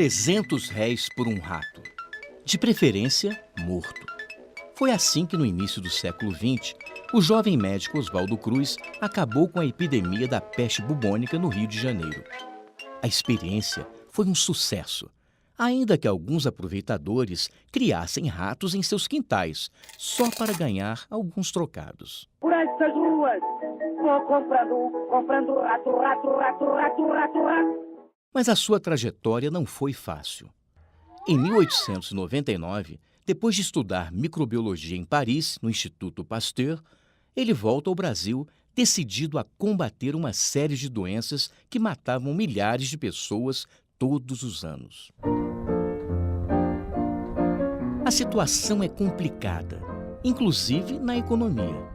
R$ 300 por um rato, de preferência morto. Foi assim que, no início do século XX, o jovem médico Oswaldo Cruz acabou com a epidemia da peste bubônica no Rio de Janeiro. A experiência foi um sucesso, ainda que alguns aproveitadores criassem ratos em seus quintais, só para ganhar alguns trocados. Por essas ruas, vou comprando rato. Mas a sua trajetória não foi fácil. Em 1899, depois de estudar microbiologia em Paris, no Instituto Pasteur, ele volta ao Brasil decidido a combater uma série de doenças que matavam milhares de pessoas todos os anos. A situação é complicada, inclusive na economia.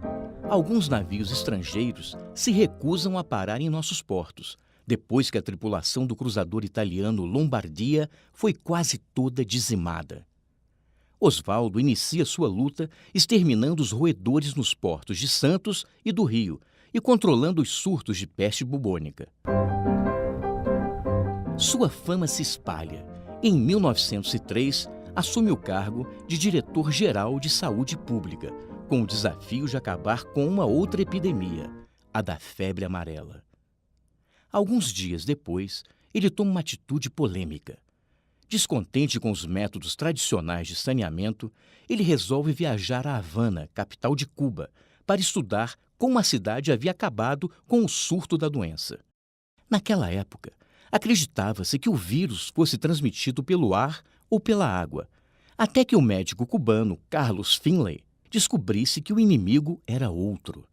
Alguns navios estrangeiros se recusam a parar em nossos portos, depois que a tripulação do cruzador italiano Lombardia foi quase toda dizimada. Oswaldo inicia sua luta exterminando os roedores nos portos de Santos e do Rio e controlando os surtos de peste bubônica. Sua fama se espalha e, em 1903, assume o cargo de diretor-geral de saúde pública, com o desafio de acabar com uma outra epidemia, a da febre amarela. Alguns dias depois, ele toma uma atitude polêmica. Descontente com os métodos tradicionais de saneamento, ele resolve viajar a Havana, capital de Cuba, para estudar como a cidade havia acabado com o surto da doença. Naquela época, acreditava-se que o vírus fosse transmitido pelo ar ou pela água, até que o médico cubano Carlos Finlay descobrisse que o inimigo era outro: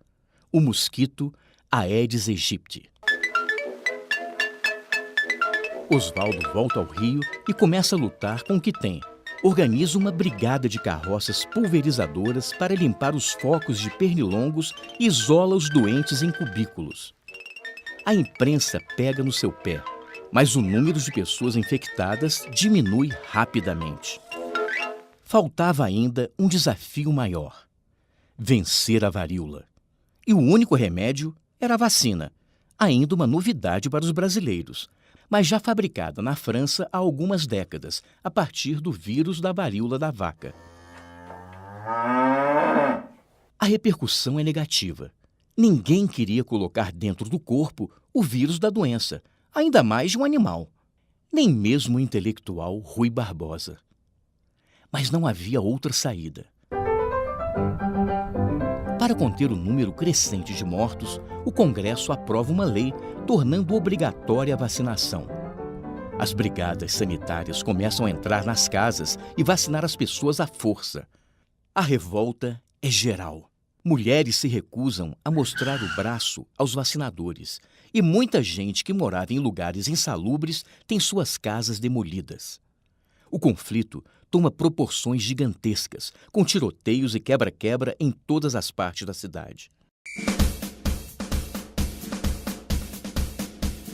o mosquito Aedes aegypti. Oswaldo volta ao Rio e começa a lutar com o que tem. Organiza uma brigada de carroças pulverizadoras para limpar os focos de pernilongos e isola os doentes em cubículos. A imprensa pega no seu pé, mas o número de pessoas infectadas diminui rapidamente. Faltava ainda um desafio maior: vencer a varíola. E o único remédio era a vacina, ainda uma novidade para os brasileiros, mas já fabricada na França há algumas décadas, a partir do vírus da varíola da vaca. A repercussão é negativa. Ninguém queria colocar dentro do corpo o vírus da doença, ainda mais de um animal. Nem mesmo o intelectual Rui Barbosa. Mas não havia outra saída. Para conter o número crescente de mortos, o Congresso aprova uma lei tornando obrigatória a vacinação. As brigadas sanitárias começam a entrar nas casas e vacinar as pessoas à força. A revolta é geral. Mulheres se recusam a mostrar o braço aos vacinadores e muita gente que morava em lugares insalubres tem suas casas demolidas. O conflito toma proporções gigantescas, com tiroteios e quebra-quebra em todas as partes da cidade.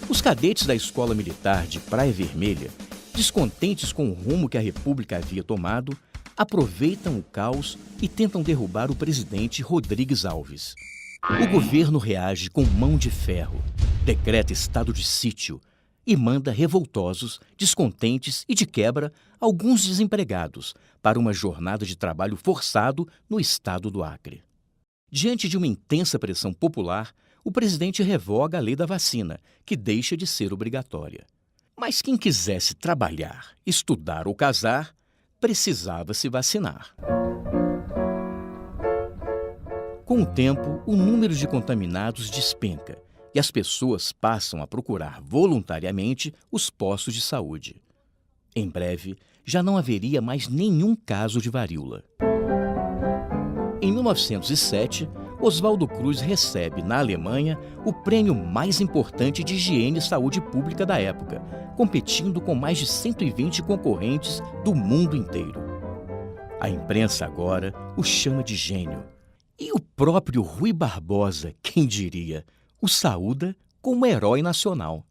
Os cadetes da Escola Militar de Praia Vermelha, descontentes com o rumo que a República havia tomado, aproveitam o caos e tentam derrubar o presidente Rodrigues Alves. O governo reage com mão de ferro, decreta estado de sítio e manda revoltosos, descontentes e, de quebra, alguns desempregados para uma jornada de trabalho forçado no estado do Acre. Diante de uma intensa pressão popular, o presidente revoga a lei da vacina, que deixa de ser obrigatória. Mas quem quisesse trabalhar, estudar ou casar, precisava se vacinar. Com o tempo, o número de contaminados despenca e as pessoas passam a procurar voluntariamente os postos de saúde. Em breve, já não haveria mais nenhum caso de varíola. Em 1907, Oswaldo Cruz recebe, na Alemanha, o prêmio mais importante de higiene e saúde pública da época, competindo com mais de 120 concorrentes do mundo inteiro. A imprensa agora o chama de gênio. E o próprio Rui Barbosa, quem diria, o saúda como herói nacional.